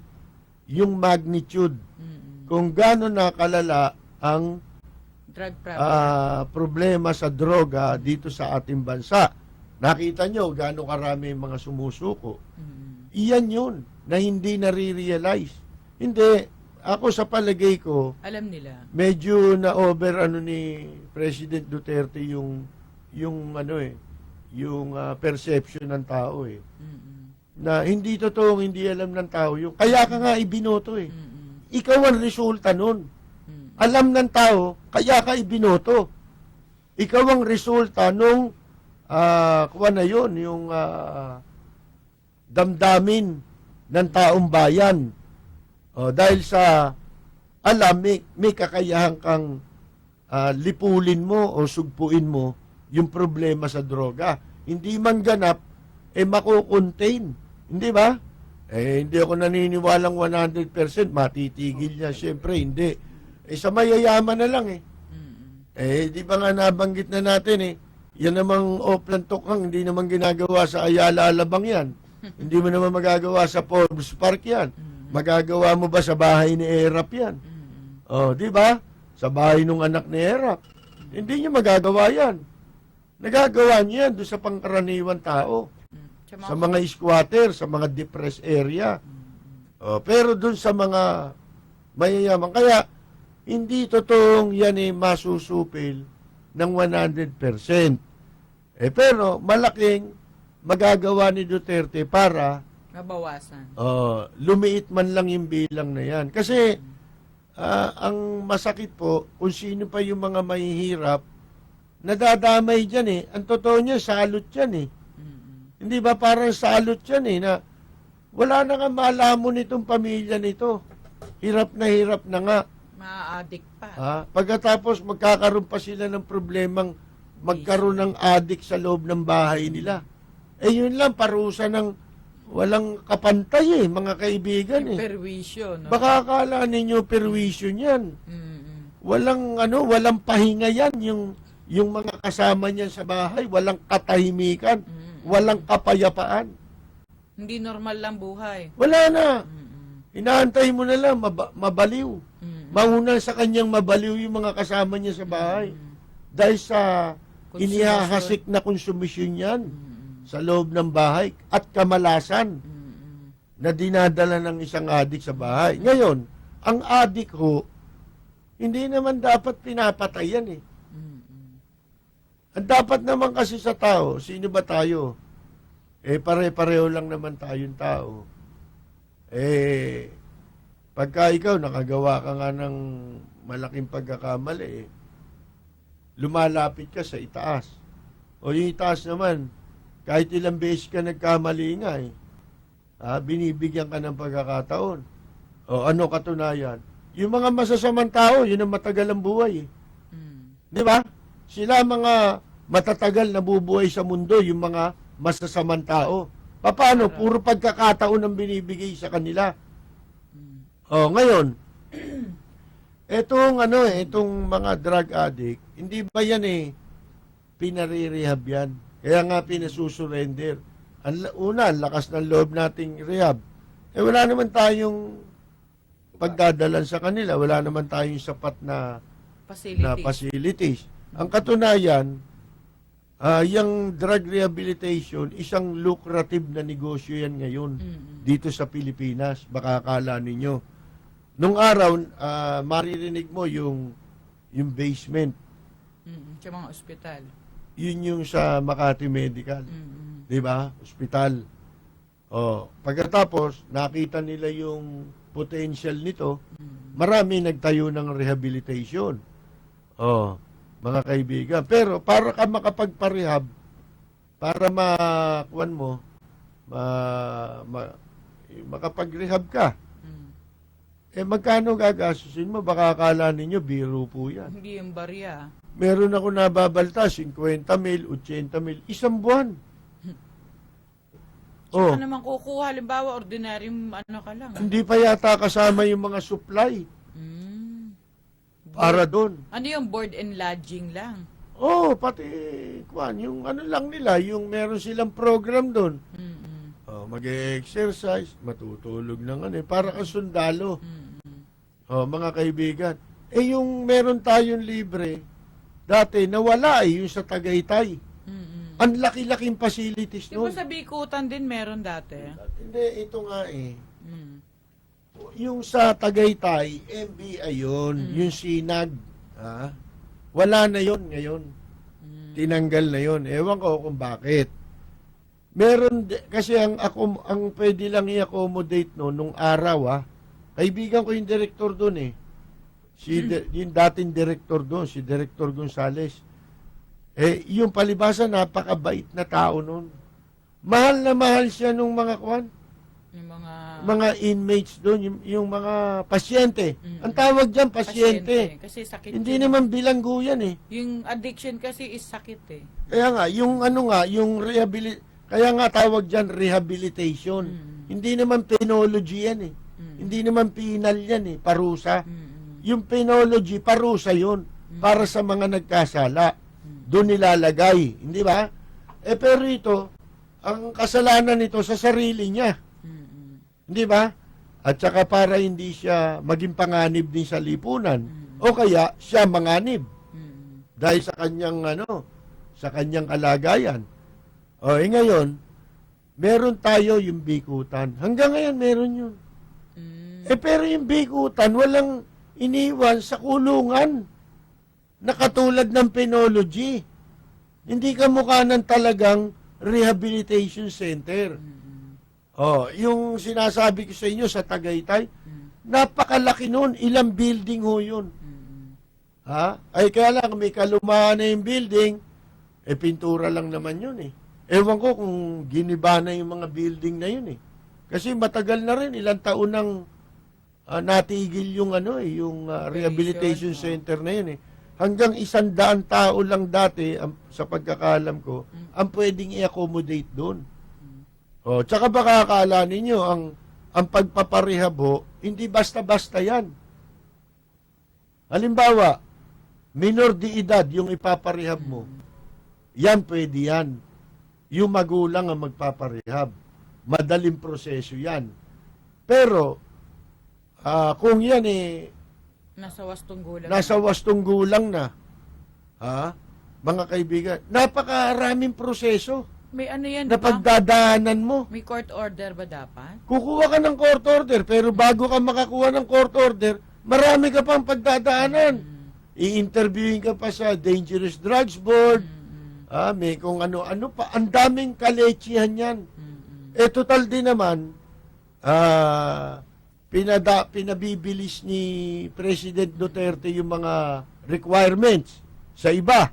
yung magnitude kung gaano nakalala ang drug problema sa droga dito sa ating bansa. Nakita nyo gaano karami yung mga sumusuko. Iyan yun na hindi nare-realize. Hindi, ako sa palagay ko, alam nila. Medyo na-over ni President Duterte yung perception ng tao eh. Na hindi totoong hindi alam ng tao yung kaya ka nga ibinoto eh. Ikaw ang resulta nun. Alam ng tao, kaya ka ibinoto. Ikaw ang resulta nung yung damdamin ng taong bayan. Dahil sa alam, may kakayahan kang lipulin mo o sugpuin mo yung problema sa droga. Hindi man ganap, mako-contain. Hindi ba? Hindi ako naniniwalang 100% matitigil niya. Siyempre, hindi. Sa mayayaman na lang di ba nga nabanggit na natin yan namang Oplan Tokhang, hindi naman ginagawa sa Ayala Alabang yan. Hindi mo naman magagawa sa Forbes Park yan. Magagawa mo ba sa bahay ni Erap yan? Di ba? Sa bahay ng anak ni Erap. Hindi niya magagawa yan. Nagagawa niya yan doon sa pangkaraniwan tao. Sa mga squatter, sa mga depressed area. Pero doon sa mga mayayaman. Kaya, hindi totoong yan masusupil ng 100%. Pero, malaking magagawa ni Duterte para mabawasan. Lumiit man lang yung bilang na yan. Kasi, ang masakit po, kung sino pa yung mga mahihirap, nadadamay dyan Ang totoo niya, salot yan Hindi ba parang salot yan na wala na nga malamon itong pamilya nito. Hirap na nga. Ma-addict pa. Pagkatapos magkakaroon pa sila ng problemang magkaroon ng addict sa loob ng bahay nila. Yun lang, parusa ng walang kapantay mga kaibigan Perwisyo, no? Baka akala ninyo perwisyo niyan. Walang pahinga yan yung mga kasama niyan sa bahay, walang katahimikan. Walang kapayapaan. Hindi normal lang buhay. Wala na. Inaantay mo na lang, mabaliw. Mauna sa kanyang mabaliw yung mga kasama niya sa bahay. Dahil sa inihahasik na konsumisyon yan sa loob ng bahay at kamalasan na dinadala ng isang adik sa bahay. Ngayon, ang adik hindi naman dapat pinapatay yan Ang dapat naman kasi sa tao, sino ba tayo? Pare-pareho lang naman tayong tao. Pagka ikaw nakagawa ka nga ng malaking pagkakamali, lumalapit ka sa itaas. O yung itaas naman, kahit ilang beses ka nagkamali nga binibigyan ka ng pagkakataon. O ano katunayan? Yung mga masasamang tao, yun ang matagal ang buhay Di ba? Sila mga matatagal na bubuhay sa mundo, yung mga masasamang tao. Paano? Puro pagkakataon ang binibigay sa kanila. Ngayon, itong mga drug addict, hindi ba yan pinare-rehab yan? Kaya nga pinasusurrender. Ang lakas ng loob nating rehab. Wala naman tayong pagdadalan sa kanila. Wala naman tayong sapat na Facilities. facilities. Ang katunayan, yung drug rehabilitation, isang lucrative na negosyo yan ngayon dito sa Pilipinas. Baka akala ninyo. Nung araw, maririnig mo yung basement. Sa mga ospital. Yun yung sa Makati Medical. Di ba? Ospital. Pagkatapos, nakita nila yung potential nito, marami nagtayo ng rehabilitation. Mga kaibigan. Pero para ka makapagparehab, para makapag-rehab ka, magkano gagastusin mo? Baka akala ninyo, biro po yan. Hindi yung barya. Meron ako nababalta, 50 mil, 80 mil, isang buwan. Saka naman kukuha, halimbawa, ordinary ano ka lang. Hindi pa yata kasama yung mga supply para doon. Ano yung board and lodging lang? Pati, yung ano lang nila, yung meron silang program doon. Mag-exercise, matutulog ng para kang sundalo. Mga kaibigan. Yung meron tayong libre, dati nawala yung sa Tagaytay. Ang laki-laking facilities Di ba noon. sa Bikutan din meron dati? Hindi, ito nga Yung sa Tagaytay, MBI yun, yung sinag. Wala na yun ngayon. Tinanggal na yun. Ewan ko kung bakit. Kasi ang pwede lang i-accommodate nung araw, kaibigan ko yung director doon yung dating director doon, si Director Gonzales. Yung palibasa, napakabait na tao noon. Mahal na mahal siya nung mga Yung mga inmates doon, yung mga pasyente. Ang tawag diyan pasyente. Kasi sakit. Hindi yun. naman bilanggo yan Yung addiction kasi is sakit Kaya nga, yung kaya nga tawag diyan rehabilitation. Hindi naman penology yan Hindi naman penal yan parusa. Yung penology, parusa yun. Para sa mga nagkasala. Doon nilalagay. Hindi ba? Pero ito, ang kasalanan nito sa sarili niya. Hindi ba? At saka para hindi siya maging panganib din sa lipunan. O kaya siya manganib. Dahil sa kanyang sa kanyang kalagayan. Ngayon, meron tayo yung Bikutan. Hanggang ngayon meron yun. Pero yung Bikutan, walang iniwan sa kulungan na katulad ng penology. Hindi ka mukha ng talagang rehabilitation center. Yung sinasabi ko sa inyo sa Tagaytay, napakalaki nun, ilang building ho yun. Kaya lang, may kalumaan na yung building, pintura lang naman yun Ewan ko kung giniba na yung mga building na yun Kasi matagal na rin, ilang taon nang natigil yung yung rehabilitation center na yun Hanggang 100 tao lang dati, sa pagkakalam ko, ang pwedeng i-accommodate doon. Tsaka baka akala ninyo, ang pagpaparehab hindi basta-basta yan. Halimbawa, minor de edad yung ipaparehab mo. Yan, pwede yan. Yung magulang ang magpaparehab. Madaling proseso yan. Pero, kung yan nasa wastong gulang na. Mga kaibigan, napakaraming proseso. May yan, na pagdadaanan mo. May court order ba dapat? Kukuha ka ng court order, pero bago ka makakuha ng court order, marami ka pang pagdadaanan. I-interviewin ka pa sa Dangerous Drugs Board. May kung ano-ano pa. Ang daming kalechihan yan. Total din naman, pinabibilis ni President Duterte yung mga requirements sa ibang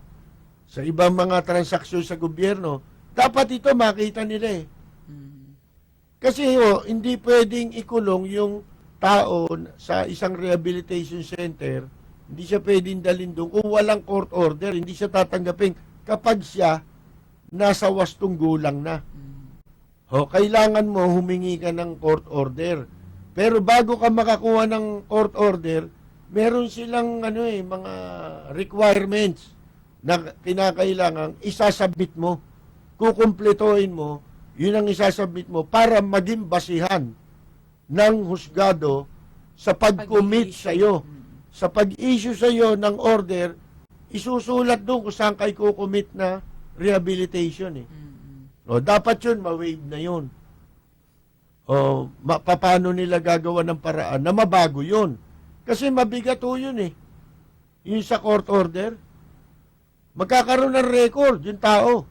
mga transaksyon sa gobyerno. Dapat ito makita nila Kasi hindi pwedeng ikulong yung tao sa isang rehabilitation center. Hindi siya pwedeng dalhin doon kung walang court order. Hindi siya tatanggapin kapag siya nasa wastong gulang na. Kailangan mo humingi ka ng court order. Pero bago ka makakuha ng court order, meron silang mga requirements na kinakailangan isasubmit mo. Kukumpletohin mo, yun ang isasubmit mo para maging basihan ng husgado sa pag-commit Pag-i-issue. sa'yo. Sa pag-issue sa'yo ng order, isusulat doon kung saan kayo kukumit na rehabilitation eh. O, dapat yun, ma-waive na yun. O, paano nila gagawa ng paraan na mabago yun? Kasi mabigat ho yun eh. Yung sa court order, magkakaroon ng record yung tao.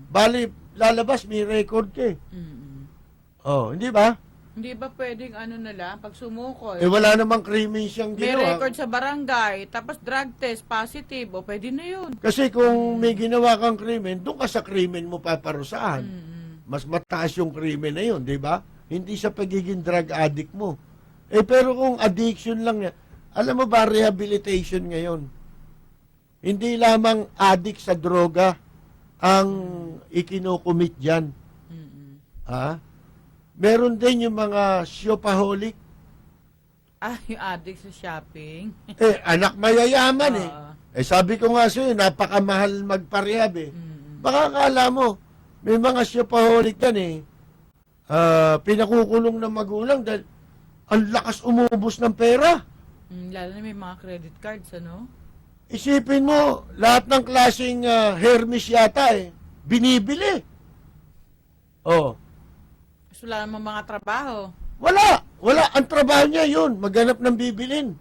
Bali, lalabas, may record ka eh. Oh, hindi ba? Hindi ba pwedeng ano na lang, pag sumuko, Eh, wala namang krimen siyang may ginawa. record sa barangay, tapos drug test, positive, o pwede na yun. Kasi kung may ginawa kang krimen, doon ka sa krimen mo paparusahan. Mas mataas yung krimen na yun, di ba? Hindi sa pagiging drug addict mo. Eh, pero kung addiction lang yan, alam mo ba, rehabilitation ngayon, hindi lamang addict sa droga ang ikinocommit dyan. Ha? Meron din yung mga shopaholic. Ah, yung addict sa shopping. Eh, anak mayayaman eh. Oo. Eh, sabi ko nga sa'yo, napakamahal magparehab eh. Baka akala mo, may mga shopaholic yan eh. Pinakukulong ng magulang dahil ang lakas umubos ng pera. Lalo na may mga credit cards, ano? Isipin mo, lahat ng klaseng Hermes yata eh, binibili. Oh, So, wala namang mga trabaho. wala. Ang trabaho niya yun, maghanap ng bibilin.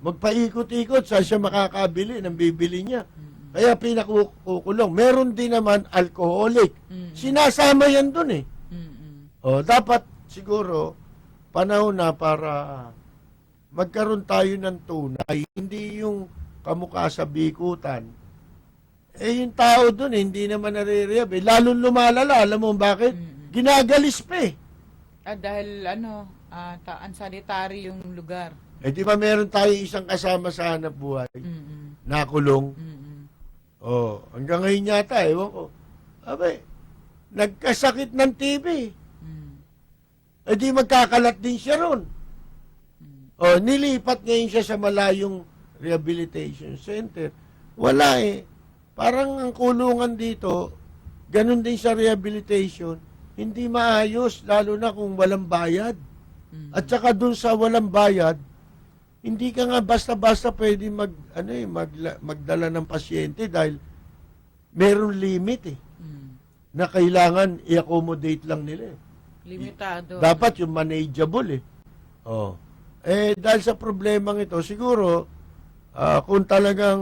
Magpaikot-ikot, saan siya makakabili ng bibili niya. Kaya pinakukulong. Meron din naman alcoholic. Sinasama yan dun eh. Oh, dapat siguro, panahon na para magkaroon tayo ng tunay. Hindi yung kamukha sa bikutan. Eh, yung tao dun eh, hindi naman nare-rehab. Eh, lalong lumalala. Alam mo bakit? Ginagalis pa eh. Dahil ano, unsanitary yung lugar. Eh, di ba meron tayo isang kasama sa hanap buhay? Nakulong. Oh, hanggang ngayon yata, ewan ko. Abe, nagkasakit ng TB. Eh, di magkakalat din siya ron. Oh, nilipat ngayon siya sa malayong rehabilitation center. Wala eh. Parang ang kulungan dito, ganun din sa rehabilitation, hindi maayos, lalo na kung walang bayad. At saka dun sa walang bayad, hindi ka nga basta-basta pwede magdala ng pasyente dahil meron limit eh, na kailangan i-accommodate lang nila eh. Limitado. Dapat yung manageable eh. Oh. Eh, dahil sa problemang ito, siguro, kung talagang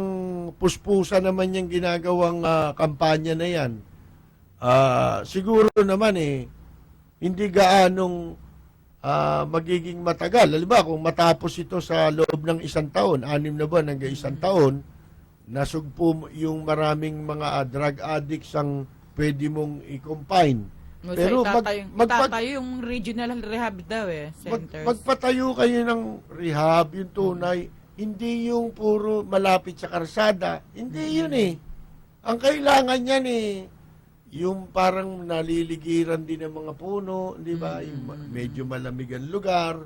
puspusa naman yung ginagawang kampanya na yan, siguro naman eh, hindi gaanong magiging matagal. Halimbawa, kung matapos ito sa loob ng 1 taon, 6 na buwan hanggang 1 taon, nasugpo yung maraming mga drug addicts ang pwede mong i-confine. Pero itatayo yung regional rehab daw eh, centers. Magpatayo kayo ng rehab, yung tunay, hindi yung puro malapit sa karsada. Hindi yun eh. Ang kailangan yan eh, yung parang naliligiran din ng mga puno, di ba? Yung medyo malamig ang lugar.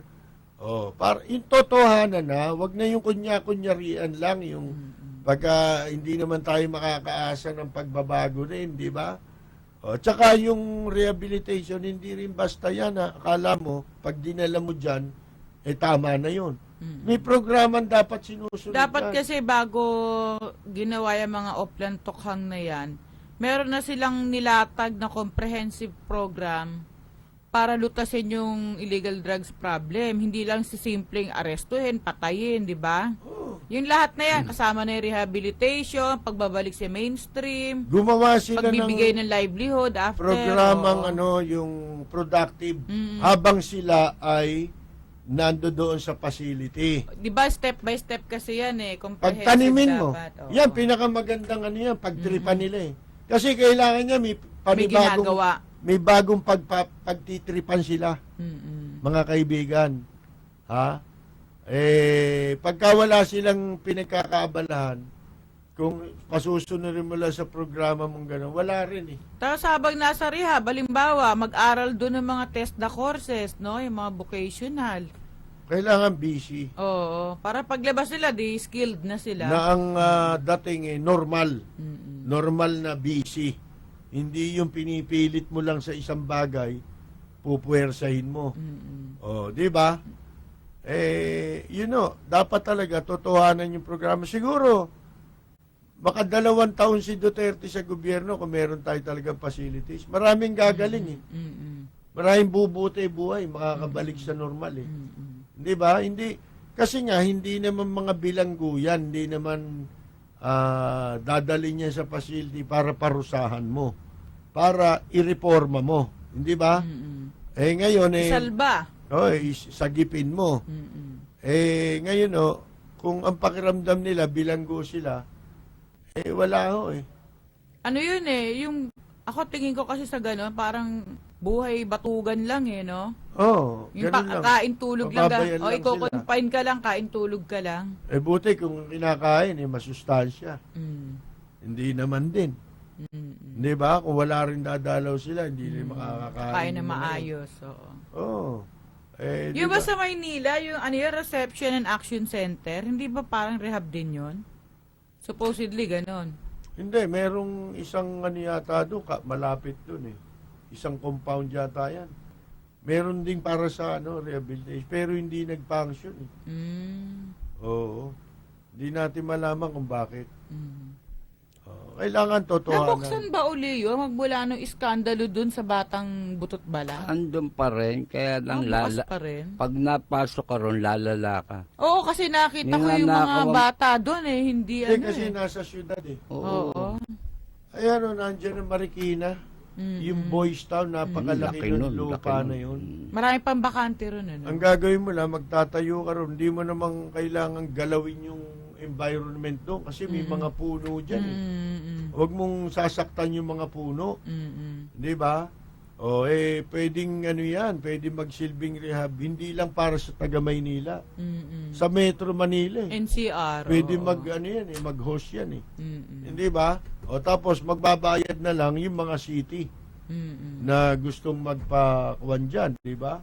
Oh, yung totohanan na, wag na yung kunya-kunyarian lang, yung pagka hindi naman tayo makakaasa ng pagbabago rin, di ba? O, tsaka yung rehabilitation, hindi rin basta yan. Akala mo, pag dinala mo dyan, eh tama na yun. May programang dapat sinusunod. Dapat kasi bago ginawa yung mga Oplan Tokhang na yan, meron na silang nilatag na comprehensive program para lutasin yung illegal drugs problem. Hindi lang si simpleng arestuhin, patayin, di ba? Yung lahat na yan, kasama na yung rehabilitation, pagbabalik sa mainstream, Gumawa sila pagbibigay ng ng livelihood after. programang oo. yung productive habang sila ay nando doon sa facility. Di ba step by step kasi yan eh, comprehensive Pagtanimin mo, dapat. Oo. yan pinakamagandang yan, pagtripan nila eh. Kasi kailangan niya may May ginagawa. may bagong pagtitripan sila, mga kaibigan. Ha? Eh, pagka wala silang pinagkakaabalahan, kung pasusunurin mo lang sa programa mong gano'n, wala rin eh. Tapos habang nasa rehab, halimbawa, mag-aral doon ng mga TESDA courses, no? Yung mga vocational. Kailangan busy. Oo. Para paglabas nila, di skilled na sila. Na ang dating normal. Normal na busy. Hindi yung pinipilit mo lang sa isang bagay, pupuwersahin mo. Oh, di ba? dapat talaga totohanan yung programa. Siguro, baka 2 taon si Duterte sa gobyerno kung meron tayo talagang facilities. Maraming gagaling eh. Maraming bubuti buhay, makakabalik sa normal eh. Di ba? Hindi, kasi nga, hindi naman mga bilanggo yan, hindi naman dadalhin niya sa facility para parusahan mo, para ireforma mo. Hindi ba? Ngayon Salba. sagipin mo. Ngayon kung ang pakiramdam nila bilanggo sila, wala ho eh. Ano yun yung, ako tingin ko kasi sa gano'n, parang buhay batugan lang no? Ganun Yung lang. kain tulog lang. Papabayan O lang ikaw sila. confine ka lang, kain tulog ka lang. Buti kung kinakain, masustansya. Hindi naman din. Hindi ba? Kung wala rin dadalaw sila, hindi rin makakakain. Kain na ng mga yun. maayos, oo. Di Yung ba sa Maynila, yung Reception and Action Center, hindi ba parang rehab din yun? Supposedly, ganon. Hindi, merong isang yata doon, malapit doon eh. Isang compound yata yan. Meron ding para sa rehabilitation, pero hindi nag-function eh. Oo. Hindi natin malaman kung bakit. Kailangan totohanan. Nabuksan ba uli yun? Magmula nung iskandalo dun sa Batang Butot Bala? Andun pa rin, kaya lang Bukas pa rin. pag napasok ka ron, lalala ka. Oo, kasi nakita ko yung mga bata doon hindi Hindi, kasi nasa syudad eh. Oo. Ayan nandiyan ang Marikina. Yung Boys Town, napakalaki Laki ng nun, lupa laki na nun. yun. Marami pang bakante ron, Ang gagawin mo lang, magtatayo ka ron. Hindi mo namang kailangan galawin yung environment doon kasi may mga puno dyan eh. Huwag mong sasaktan yung mga puno. Di ba? Pwedeng yan, pwedeng magsilbing rehab. Hindi lang para sa taga Maynila. Sa Metro Manila eh. NCR. Pwede oo. mag-host yan eh. Hindi ba? Tapos magbabayad na lang yung mga city na gustong magpakuan dyan, di ba?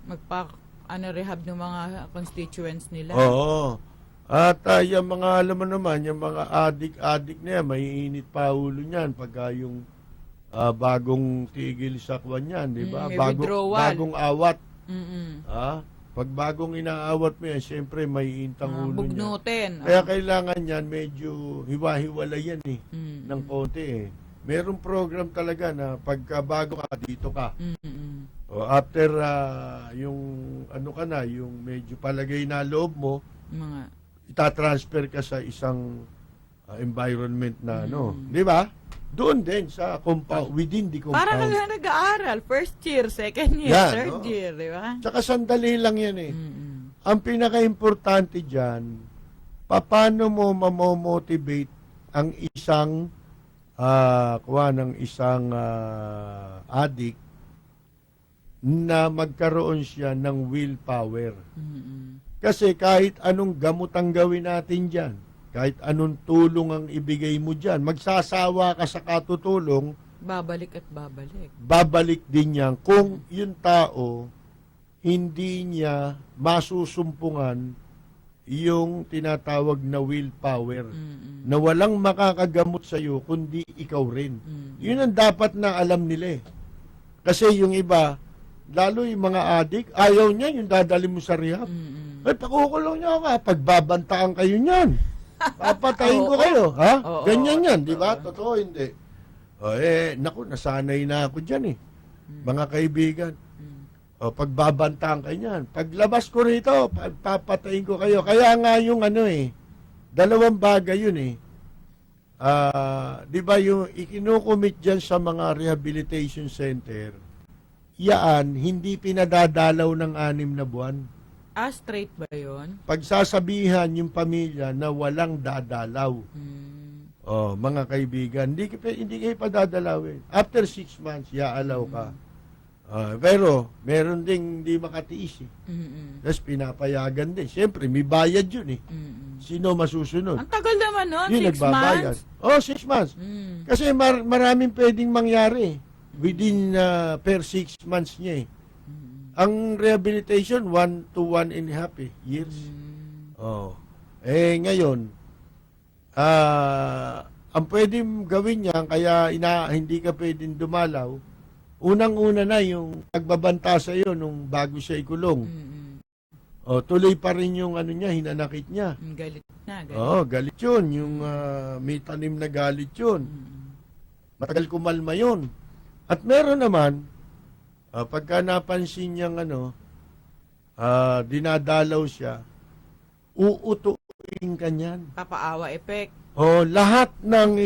Rehab ng mga constituents nila. Oo. At yung mga, alam mo naman, yung mga adik-adik na yan, may init pa ulo niyan pagka yung bagong tigil sa kuwan yan, di ba? May withdrawal. Bagong awat. Pag bagong inaawat mo yan, siyempre may intang ulo niya. Bugnutin. Kaya kailangan yan, medyo hiwa-hiwala yan eh, ng konti eh. Merong program talaga na pagka bago ka, dito ka. After yung yung medyo palagay na loob mo, Mga itatransfer ka sa isang environment na di ba? Doon din sa compound, within the compound. Para ka lang nag-aaral. First year, second year, Yan, third year, di ba? Tsaka sandali lang yan eh. Ang pinaka-importante dyan, paano mo mamomotivate ang isang addict na magkaroon siya ng willpower. Kasi kahit anong gamot ang gawin natin dyan, kahit anong tulong ang ibigay mo dyan, magsasawa ka sa katutulong, Babalik at babalik. babalik din yan kung yung tao hindi niya masusumpungan yung tinatawag na willpower na walang makakagamot sa iyo kundi ikaw rin. Yun ang dapat na alam nila eh. Kasi yung iba, lalo yung mga adik, ayaw niya yung dadali mo sa rehab. Pakukulong niyo ka, pagbabantaan kayo niyan. Papatayin ko kayo. Ha? Oo, Ganyan yan, di ba? Totoo, hindi. Naku, nasanay na ako dyan eh. Mga kaibigan. Pagbabantaan kayo niyan. Paglabas ko rito, papatayin ko kayo. Kaya nga yung dalawang bagay yun eh. Di ba yung ikinukumit dyan sa mga rehabilitation center, yaan, hindi pinadadalaw ng 6 na buwan. Straight ba yun? Pagsasabihan yung pamilya na walang dadalaw. Mga kaibigan, hindi kayo padadalawin. After 6 months, iaalaw ka. Pero, meron ding hindi makatiis eh. Tapos pinapayagan din. Siyempre, may bayad yun eh. Sino masusunod? Ang tagal naman nun, Yun 6 nagbabayad. months. 6 months. Kasi maraming pwedeng mangyari within per 6 months niya eh. Ang rehabilitation 1 to 1.5 years. Ngayon, ang pwedeng gawin niya kaya hindi ka pwedeng dumalaw. Unang-una na yung pagbabanta sa iyo nung bago siya ikulong. tuloy pa rin yung ano niya, hinanakit niya. Galit na, galit. Oo, galit yun. Yung may tanim na galit yun. Matagal kumalma yun. At meron naman, pagka napansin niyang dinadalaw siya, uutuin ka niyan. Papaawa effect. Lahat ng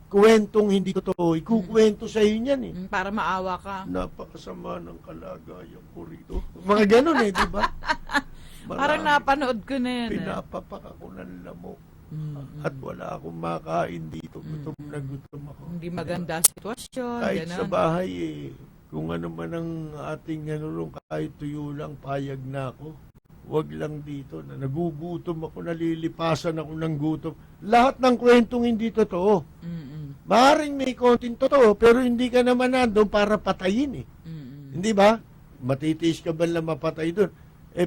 kwentong hindi totoo, ikukwento sa iyo niyan eh. Para maawa ka. Napakasama ng kalagayan ko rito. Mga ganun eh, di ba? Parang napanood ko na yan. Pinapapak ako ng lamok. At wala akong makain dito. Gutom na gutom ako. Hindi maganda sitwasyon. Kahit Ganun. sa bahay kung ano man ang ating kahit tuyo lang, payag na ako. Wag lang dito na nagugutom ako, nalilipasan ako ng gutom. Lahat ng kwentong hindi totoo. Maaaring may konting totoo, pero hindi ka naman nandun para patayin eh. Hindi ba? Matitiis ka ba lang mapatay doon?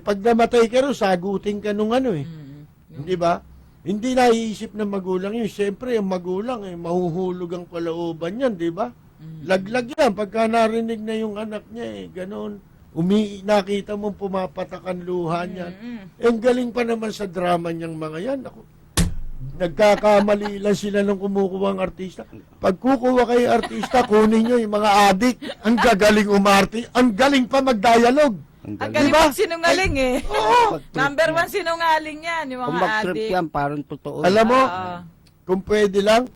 Pag namatay ka rin, sagutin ka nung Hindi ba? Hindi naiisip ng magulang yun. Siyempre, ang magulang, mahuhulog ang kalooban yan, di ba? Laglag yan. Pagka narinig na yung anak niya, ganon. Nakita mo pumapatakan luha niya. Ang galing pa naman sa drama niyang mga yan. Ako, nagkakamali lang sila nung kumukuha ng artista. Pag kukuha kayo artista, kunin nyo yung mga adik. Ang gagaling umarte. Ang galing pa mag-dialogue. Ang Ang galing. galing Diba? sinungaling eh. Number 1 sinungaling yan, yung Kung mga mag-trip adik. yan, parang totoo. Alam mo, Oo. kung pwede lang,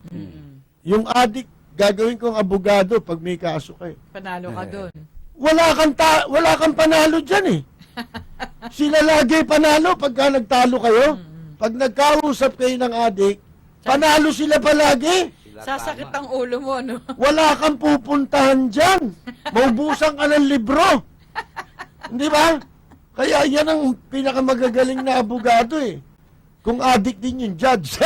yung adik, gagawin kong abogado pag may kaso kayo. Panalo ka doon. Wala kang panalo dyan eh. Sila lagi panalo pagka nagtalo kayo. Pag nagkausap kayo ng adik, panalo sila palagi. Sasakit ang ulo mo, no? Wala kang pupuntahan dyan. Maubusan ka ng libro. Hindi ba? Kaya yan ang pinakamagagaling na abogado eh. Kung adik din yung judge.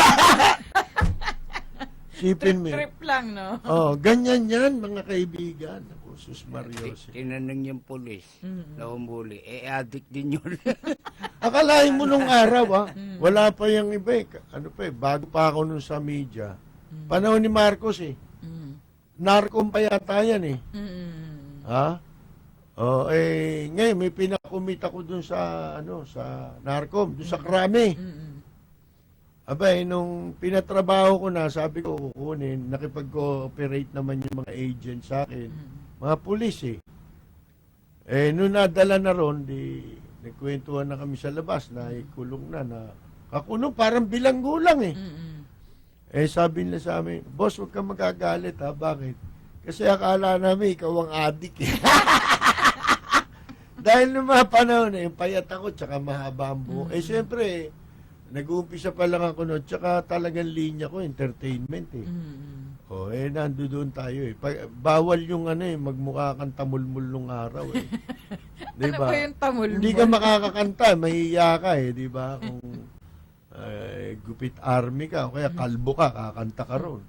Sipin mo. Trip lang, no? Ganyan yan mga kaibigan. Sus Marios. Tinanong yung polis na umuli, addict din yun. Akalain mo nung araw, wala pa yung iba eh. Bago pa ako nun sa media. Panahon ni Marcos eh. Narcom pa yata yan eh. Ha? Ngayon may pinakumit ako dun sa, sa Narcom, dun sa Krame. Abay, nung pinatrabaho ko na, sabi ko, kukunin, nakipag-cooperate naman yung mga agent sa akin. Mga pulis eh. Nung nadala na ron, nagkwentuhan na kami sa labas na ikulong na kakulong parang bilanggo lang eh. Sabi nila sa amin, boss, huwag kang magagalit ha. Bakit? Kasi akala namin ikaw ang adik eh. Dahil nung mga panahon yung payat ako tsaka mahaba ang buhok. Siyempre, nag-uumpisa pa lang ako noon, tsaka talagang linya ko, entertainment eh. Nando doon tayo eh. Bawal yung magmukha kang tamulmul nung araw eh. Diba? Ano ba yung tamulmul? Hindi ka makakakanta, mahiya ka eh, di ba? Kung gupit army ka, o kaya kalbo ka, kakanta ka ron.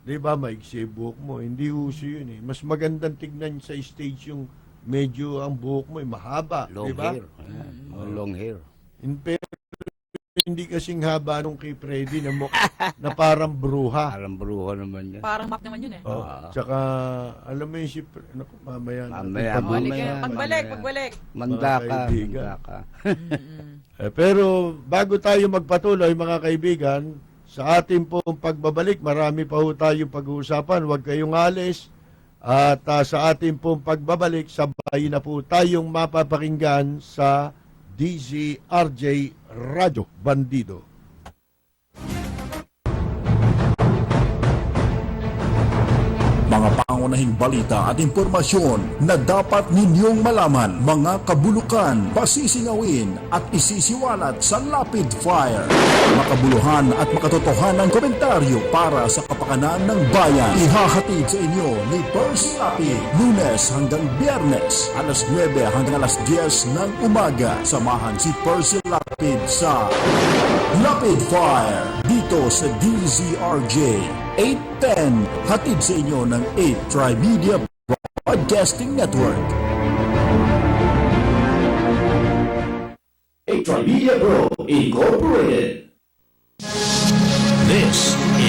Di ba? Maigsi buhok mo. Hindi uso yun eh. Mas magandang tignan sa stage yung medyo ang buhok mo mahaba. Long di ba? hair. Long hair. Pero hindi kasing haba nung kay Freddy na parang bruha. Parang bruha naman yan. Parang map naman yun eh. Tsaka, alam mo yung mamaya. Pagbalik. Manda ka. Pero bago tayo magpatuloy mga kaibigan, sa ating pong pagbabalik, marami pa ho tayong pag-uusapan. Huwag kayong alis. At sa ating pong pagbabalik, sabay na po tayong mapapakinggan sa DZRJ Radyo Bandido. Mga pangunahing balita at impormasyon na dapat ninyong malaman, mga kabulukan, pasisingawin at isisiwalat sa Rapid Fire. Makabuluhan at makatotohanan komentaryo para sa kapakanan ng bayan. Ihahatid sa inyo ni Percy Lapid, Lunes hanggang Biyernes, alas 9 hanggang alas 10 ng umaga. Samahan si Percy Lapid sa Rapid Fire dito sa DZRJ 810, hatid sa inyo ng 8 Trimedia Broadcasting Network. A Trimedia Pro Incorporated. This is